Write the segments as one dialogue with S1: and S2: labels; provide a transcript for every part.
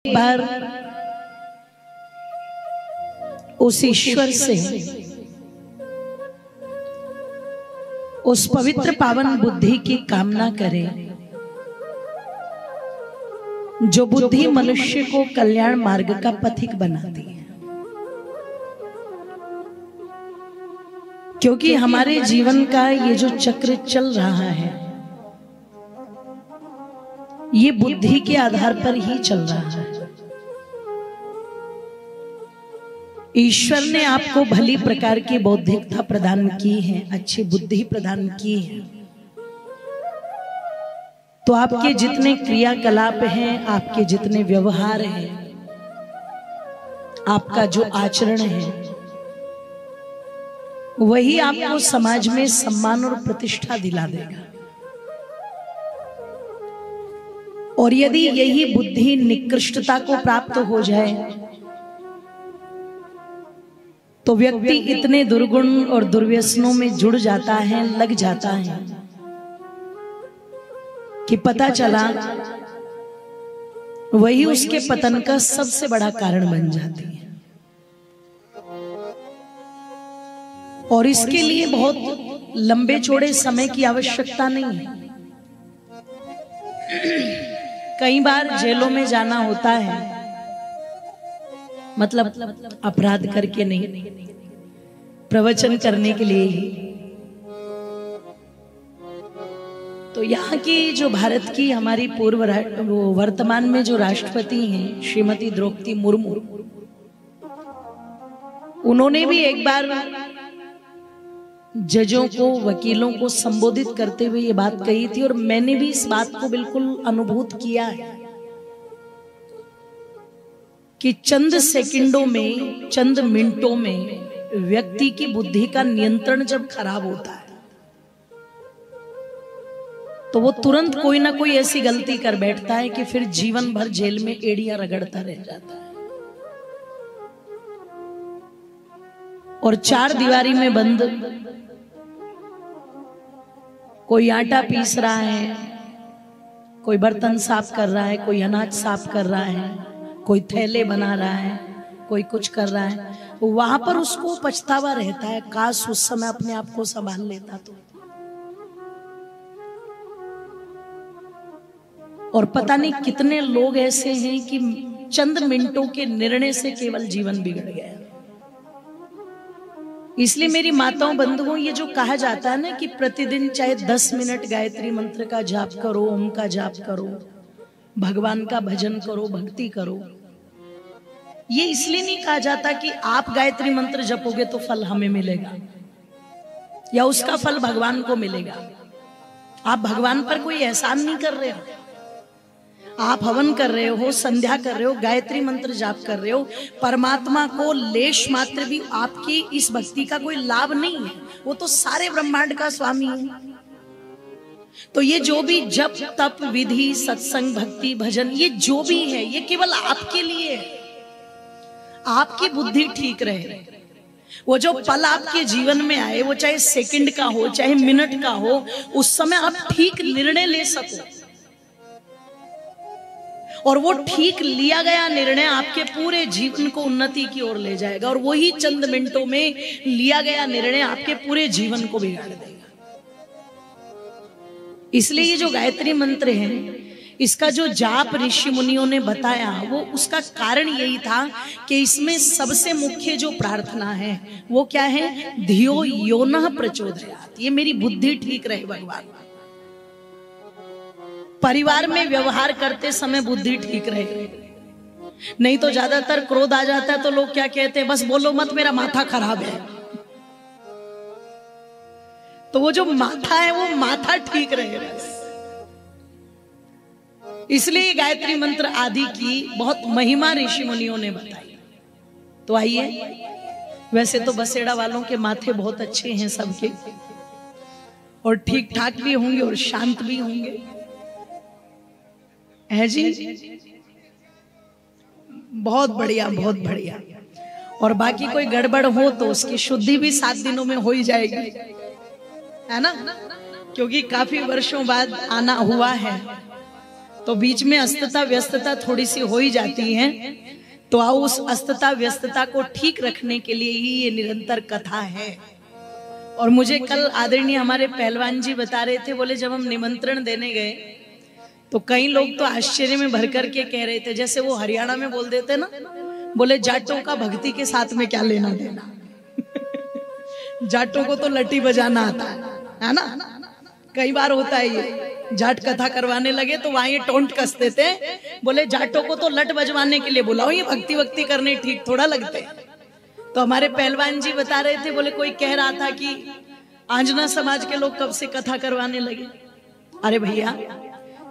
S1: एक बार उस ईश्वर से, उस पवित्र पावन बुद्धि की कामना करें जो बुद्धि मनुष्य को कल्याण मार्ग का पथिक बनाती है। क्योंकि हमारे जीवन का ये जो चक्र चल रहा है ये बुद्धि के आधार पर ही चल रहा है। ईश्वर ने आपको भली प्रकार की बौद्धिकता प्रदान की है, अच्छी बुद्धि प्रदान की है, तो आपके जितने क्रियाकलाप हैं, आपके जितने व्यवहार हैं, आपका जो आचरण है, वही आपको समाज में सम्मान और प्रतिष्ठा दिला देगा। और यदि यही बुद्धि निकृष्टता को प्राप्त हो जाए तो व्यक्ति इतने दुर्गुण और दुर्व्यसनों में जुड़ जाता है, लग जाता है कि पता चला वही उसके पतन का सबसे बड़ा कारण बन जाती है। और इसके लिए बहुत लंबे चौड़े समय की आवश्यकता नहीं है। कई बार जेलों में जाना होता है, मतलब अपराध करके नहीं, प्रवचन करने के लिए ही। तो यहाँ की जो भारत की हमारी पूर्व वर्तमान में जो राष्ट्रपति हैं श्रीमती द्रौपदी मुर्मू, उन्होंने भी एक बार जजों को, वकीलों को संबोधित करते हुए ये बात कही थी, और मैंने भी इस बात को बिल्कुल अनुभूत किया है कि चंद सेकंडों में, चंद मिनटों में व्यक्ति की बुद्धि का नियंत्रण जब खराब होता है तो वो तुरंत कोई ना कोई ऐसी गलती कर बैठता है कि फिर जीवन भर जेल में एड़ियां रगड़ता रह जाता है। और चार दीवारी में बंद, कोई आटा पीस रहा है, कोई बर्तन साफ कर रहा है, कोई अनाज साफ कर रहा है, कोई थैले बना रहा है, कोई कुछ कर रहा है, वहां पर उसको पछतावा रहता है, काश उस समय अपने आप को संभाल लेता तो। और पता नहीं कितने लोग ऐसे हैं कि चंद मिनटों के निर्णय से केवल जीवन बिगड़ गया। इसलिए मेरी माताओं बंधुओं, ये जो कहा जाता है ना कि प्रतिदिन चाहे 10 मिनट गायत्री मंत्र का जाप करो, ओम का जाप करो, भगवान का भजन करो, भक्ति करो, ये इसलिए नहीं कहा जाता कि आप गायत्री मंत्र जपोगे तो फल हमें मिलेगा या उसका फल भगवान को मिलेगा। आप भगवान पर कोई एहसान नहीं कर रहे हो। आप हवन कर रहे हो, संध्या कर रहे हो, गायत्री मंत्र जाप कर रहे हो, परमात्मा को लेश मात्र भी आपकी इस भक्ति का कोई लाभ नहीं है। वो तो सारे ब्रह्मांड का स्वामी है। तो ये जो भी जप तप विधि सत्संग भक्ति भजन ये जो भी है ये केवल आपके लिए है, आपकी बुद्धि ठीक रहे। वो जो पल आपके जीवन में आए, वो चाहे सेकंड का हो चाहे मिनट का हो, उस समय आप ठीक निर्णय ले सको। और वो ठीक लिया गया निर्णय आपके पूरे जीवन को उन्नति की ओर ले जाएगा, और वही चंद मिनटों में लिया गया निर्णय आपके पूरे जीवन को बिगाड़ देगा। इसलिए ये जो गायत्री मंत्र है, इसका जो जाप ऋषि मुनियों ने बताया, वो उसका कारण यही था कि इसमें सबसे मुख्य जो प्रार्थना है वो क्या है, धियो यो नः प्रचोदयात्। ये मेरी बुद्धि ठीक रहे भगवान। परिवार में व्यवहार करते समय बुद्धि ठीक रहे, नहीं तो ज्यादातर क्रोध आ जाता है तो लोग क्या कहते हैं, बस बोलो मत मेरा माथा खराब है। तो वो जो माथा है वो माथा ठीक रहे बस। इसलिए गायत्री मंत्र आदि की बहुत महिमा ऋषि मुनियों ने बताई। तो आइए, वैसे तो बसेड़ा वालों के माथे बहुत अच्छे हैं सबके, और ठीक ठाक भी होंगे और शांत भी होंगे, है जी? बहुत बढ़िया, बहुत बढ़िया। और बाकी कोई गड़बड़ हो तो उसकी शुद्धि भी 7 दिनों में हो ही जाएगी, है ना? क्योंकि काफी वर्षों बाद आना हुआ है तो बीच में अस्तता व्यस्तता थोड़ी सी हो ही जाती है। तो आओ उस अस्तता व्यस्तता को ठीक रखने के लिए ही ये निरंतर कथा है। और मुझे कल आदरणीय हमारे पहलवान जी बता रहे थे, बोले जब हम निमंत्रण देने गए तो कई लोग तो आश्चर्य में भर करके कह रहे थे, जैसे वो हरियाणा में बोल देते ना, बोले जाटों का भक्ति के साथ में क्या लेना देना। जाटों को तो लटी बजाना आता है ना। कई बार होता है ये, जाट कथा करवाने लगे तो वहां ये टोंट कसते थे, बोले जाटों को तो लट बजवाने के लिए बुलाओ, ये भक्ति वक्ति करने ठीक थोड़ा लगते। तो हमारे पहलवान जी बता रहे थे, बोले कोई कह रहा था कि आंजना समाज के लोग कब से कथा करवाने लगे। अरे भैया,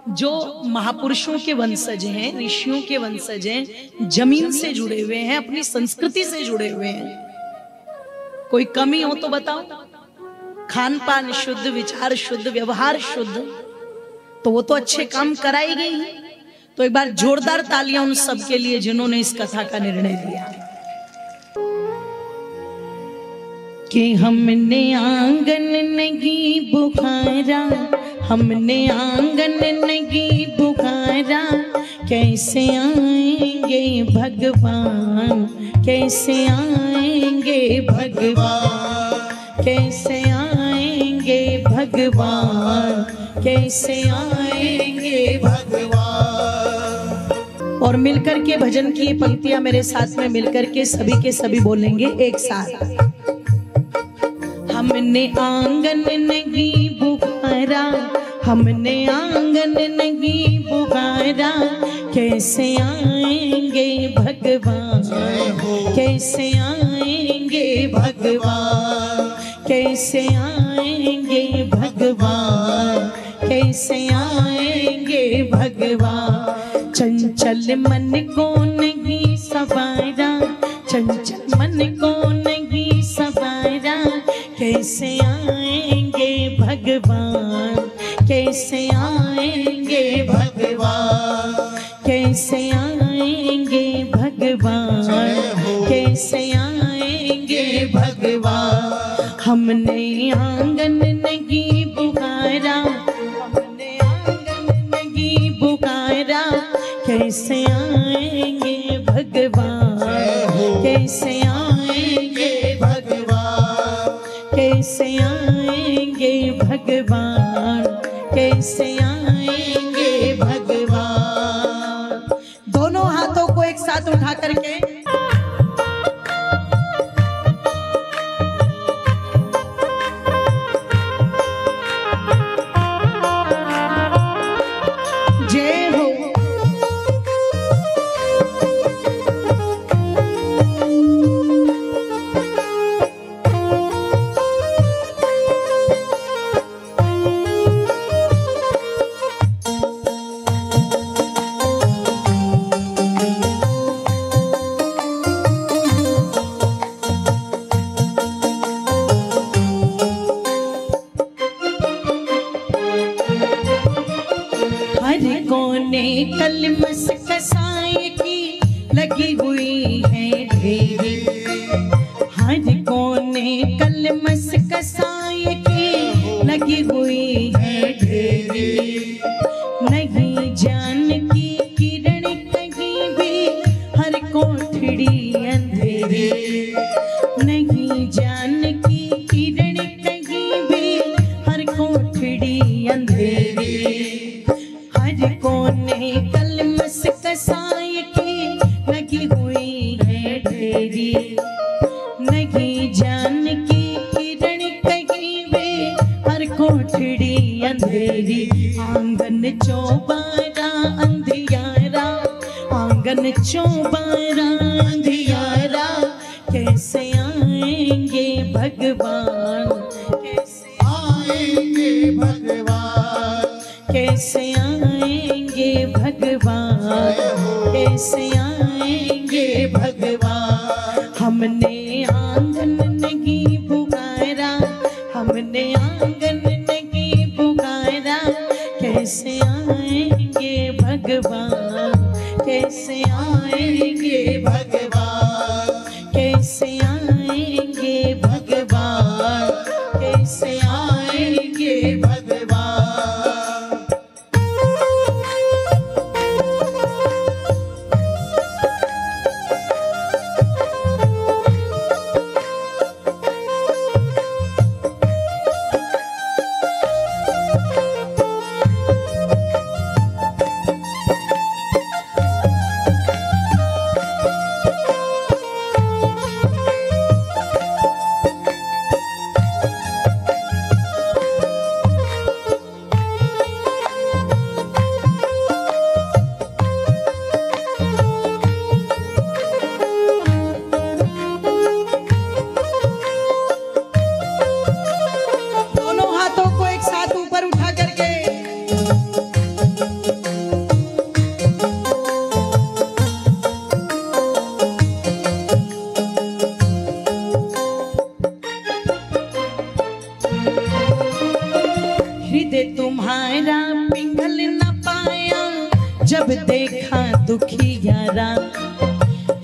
S1: जो महापुरुषों के वंशज हैं, ऋषियों के वंशज हैं, जमीन से जुड़े हुए हैं, अपनी संस्कृति से जुड़े हुए हैं, कोई कमी हो तो बताओ। खान पान शुद्ध, विचार शुद्ध, व्यवहार शुद्ध, तो वो तो अच्छे काम कराएंगे ही। तो एक बार जोरदार तालियां उन सब के लिए जिन्होंने इस कथा का निर्णय लिया कि हमने आंगन नहीं बुखारा, हमने आंगन नहीं बुखारा, कैसे आएंगे भगवान, कैसे आएंगे भगवान, कैसे आएंगे भगवान, कैसे आएंगे भगवान। और मिलकर के भजन की पंक्तियां मेरे साथ में मिलकर के सभी के सभी बोलेंगे एक साथ। हमने आंगन नहीं बुखारा, हमने आंगन नहीं बुखारा, कैसे आएंगे भगवान, कैसे आएंगे भगवान, कैसे आएंगे भगवान, कैसे आएंगे भगवान। चंचल मन को नहीं सवारा, चंचल मन को नहीं सवारा, कैसे आएंगे भगवान, कैसे आएंगे भगवान, कैसे आएंगे भगवान, कैसे आएंगे भगवान। हमने आंगन नहीं बुखारा, हमने आंगन नहीं बुखारा, कैसे आएंगे भगवान, कैसे आएंगे भगवान, कैसे आएंगे भगवान, कैसे आएंगे भगवान। दोनों हाथों को एक साथ उठा करके जय हो। हर कोने कलमस कसाई की लगी हुई है ढेरी, हर कोने कलमस कसाई की लगी हुई है ढेरी। नहीं जान की किरण कहीं भी, हर कोठड़ी अंधेरी, नहीं जान की किरण कहीं भी, हर कोठड़ी अंधेरी। हर कोने कलमस कसाई की लगी हुई है ढेरी, नहीं जान की किरण कहीं भी, हर कोठड़ी अंधेरी। आंगन चौबारा अंधियारा, आंगन चौबारा अंधियारा, कैसे आएंगे भगवान, कैसे आएंगे भगवान, कैसे आएंगे भगवान, कैसे आएंगे भगवान। हमने आंगन नहीं पुकारा, हमने आंगन नहीं पुकारा, कैसे आएंगे भगवान, कैसे आएंगे भगवान, कैसे आएंगे भगवान, कैसे आएंगे भगवान।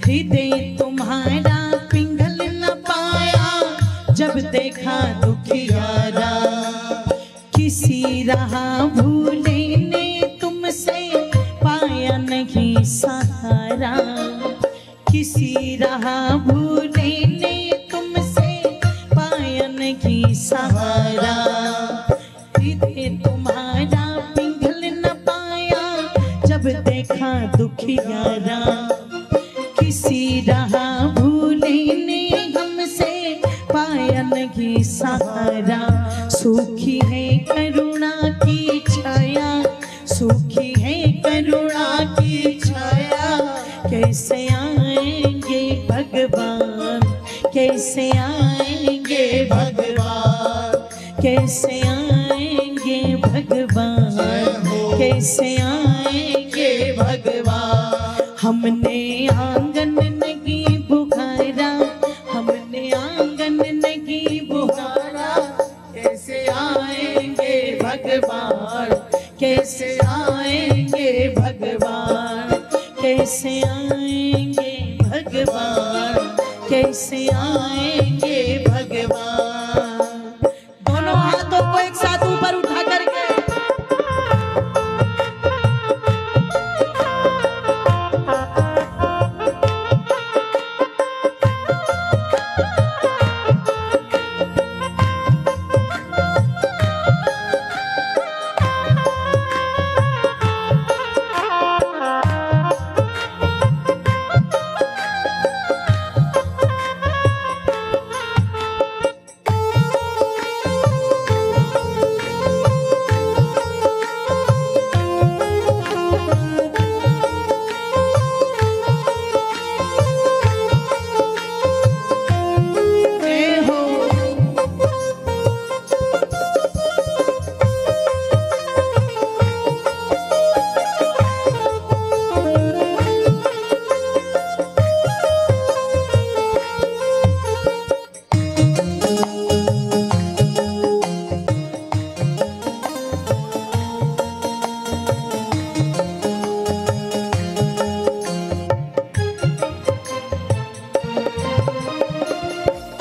S1: हृदय तुम्हारा पिघल न पाया जब देखा दुखियारा। किसी रहा भूले ने तुमसे पाया नहीं सहारा। किसी रहा भूले ने तुमसे पाया नहीं सहारा। हृदय तुम्हारा पिघल न पाया जब देखा दुखियारा। किसी रहा भूले ने हमसे पाया नहीं सहारा। सूखी है करुणा की छाया, सूखी है करुणा की छाया। कैसे आएंगे भगवान, कैसे आएंगे भगवान, कैसे आएंगे भगवान, कैसे आएंगे भगवान। हमने आंगन नहीं बुखारा, हमने आंगन नहीं बुखारा। कैसे आएंगे भगवान, कैसे आएंगे भगवान, कैसे आएंगे भगवान, कैसे आएंगे भगवान। दोनों हाथों को एक साथ ऊपर उठा करके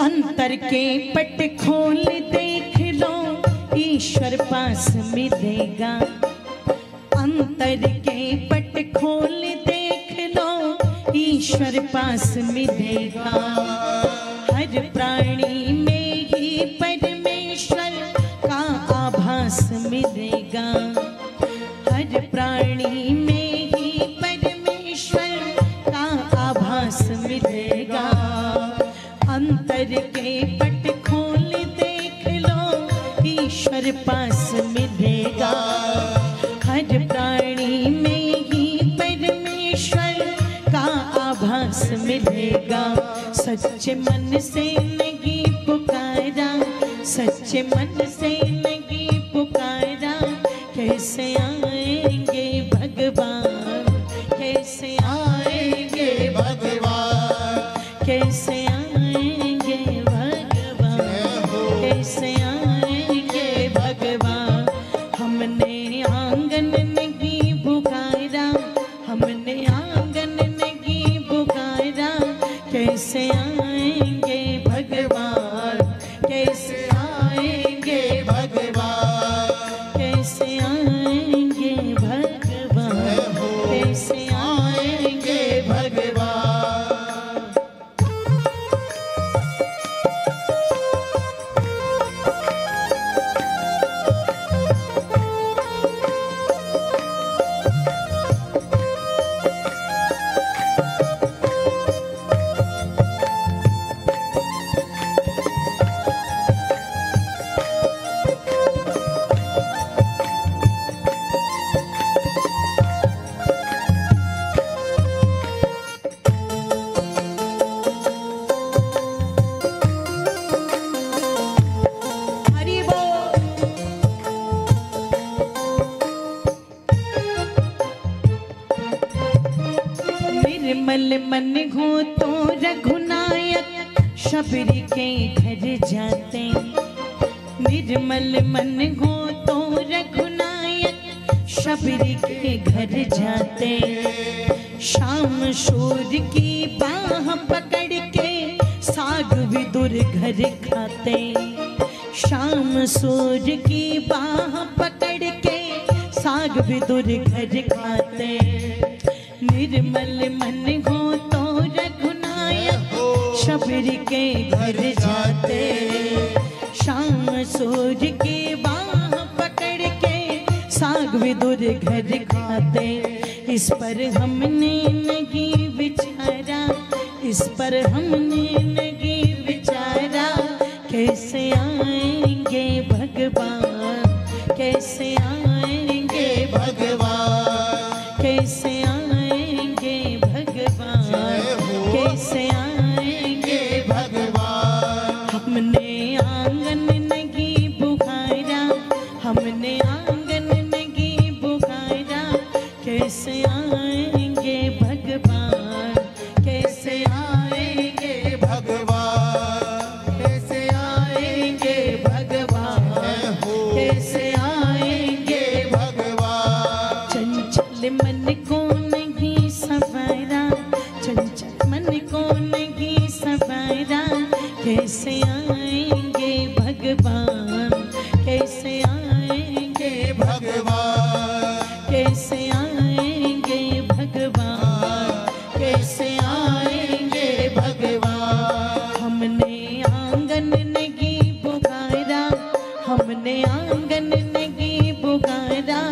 S1: अंतर के पट खोल देख लो ईश्वर पास मिलेगा। अंतर के पट खोल देख लो ईश्वर पास मिलेगा। हर प्राणी में ही परमेश्वर का आभास मिलेगा। हर प्राणी में ही परमेश्वर का आभास मिलेगा। अंतर के पट खोल देख लो ईश्वर पास मिलेगा। हर प्राणी में ही परमेश्वर का आभास मिलेगा। सच्चे मन से नहीं पुकारा, सच्चे मन से नहीं पुकारा। कैसे आएंगे भगवान, कैसे आएंगे भगवान, कैसे कैसे आएंगे भगवान। हमने आंगन नहीं पुकारा, हमने आंगन नहीं पुकारा। कैसे आएंगे भगवान, कैसे आएंगे भगवान, कैसे आएंगे भगवान, कैसे आएंगे भगवान। निर्मल मन हो तो रघुनायक शबरी के घर जाते। निर्मल मन हो तो रघुनायक शबरी के घर जाते, शाम शोर की बाह पकड़ के साग विदुर घर खाते। शाम सूर की बाह पकड़ के साग विदुर घर खाते। निर्मल मन हो तो रघुनायक शबरी के घर जाते। शाम सूर की बाह पकड़ के साग विदुर घर खाते। इस पर हमने नहीं विचारा, इस पर हमने नहीं विचारा, कैसे आएंगे भगवान, कैसे आएंगे भगवान, कैसे आएंगे भगवान, कैसे आएंगे भगवान। हमने आंगन नहीं बुहारा, हमने आंगन नहीं बुहारा, कैसे आएंगे भगवान, कैसे आएंगे भगवान, कैसे आएंगे भगवान, कैसे आएंगे भगवान। चंचल मन को नहीं संवारा, चंचल मन को नहीं संवारा, कैसे आएंगे भगवान, कैसे आएंगे भगवान, कैसे आएंगे भगवान, कैसे आएंगे भगवान। हमने आंगन नहीं बुहारा, हमने आंगन नहीं बुहारा,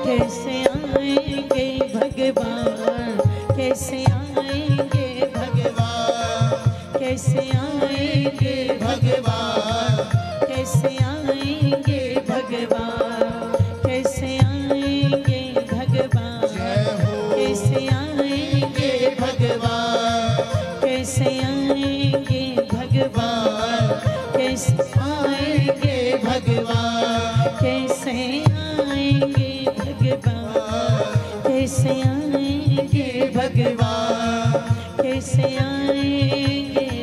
S1: कैसे आएंगे भगवान, कैसे आएंगे भगवान, कैसे आएंगे भगवान, कैसे आएंगे भगवान, कैसे आएंगे भगवान, कैसे आएंगे भगवान, कैसे आएंगे भगवान, कैसे आएंगे भगवान, कैसे आएंगे भगवान, कैसे आएंगे भगवान, कैसे आएंगे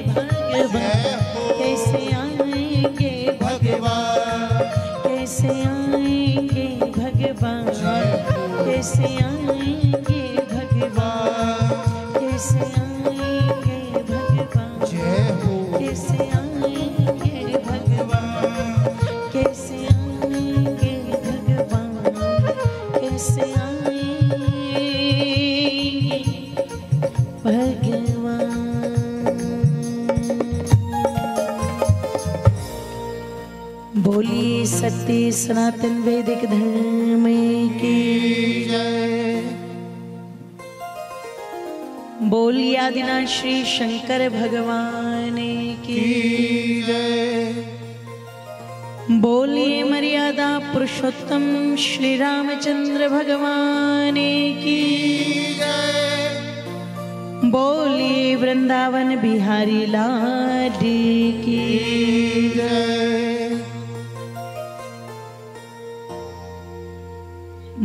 S1: भगवान, कैसे आएंगे भगवान, कैसे आएंगे भगवान, कैसे आएंगे भगवान, कैसे आएंगे भगवान, कैसे आएंगे भगवान, कैसे आएंगे भगवान, कैसे आएंगे भगवान। बोलिए सत्य सनातन वैदिक धर्म की जय। बोलिए आदिनाथ श्री शंकर भगवान की जय। बोलिए मर्यादा पुरुषोत्तम श्री रामचंद्र भगवान की जय। बोलिए वृंदावन बिहारी लाल की जय।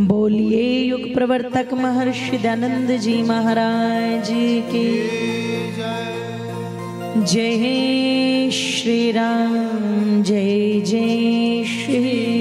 S1: बोलिए युग प्रवर्तक महर्षि दयानंद जी महाराज की जय। जय श्री राम, जय जय श्री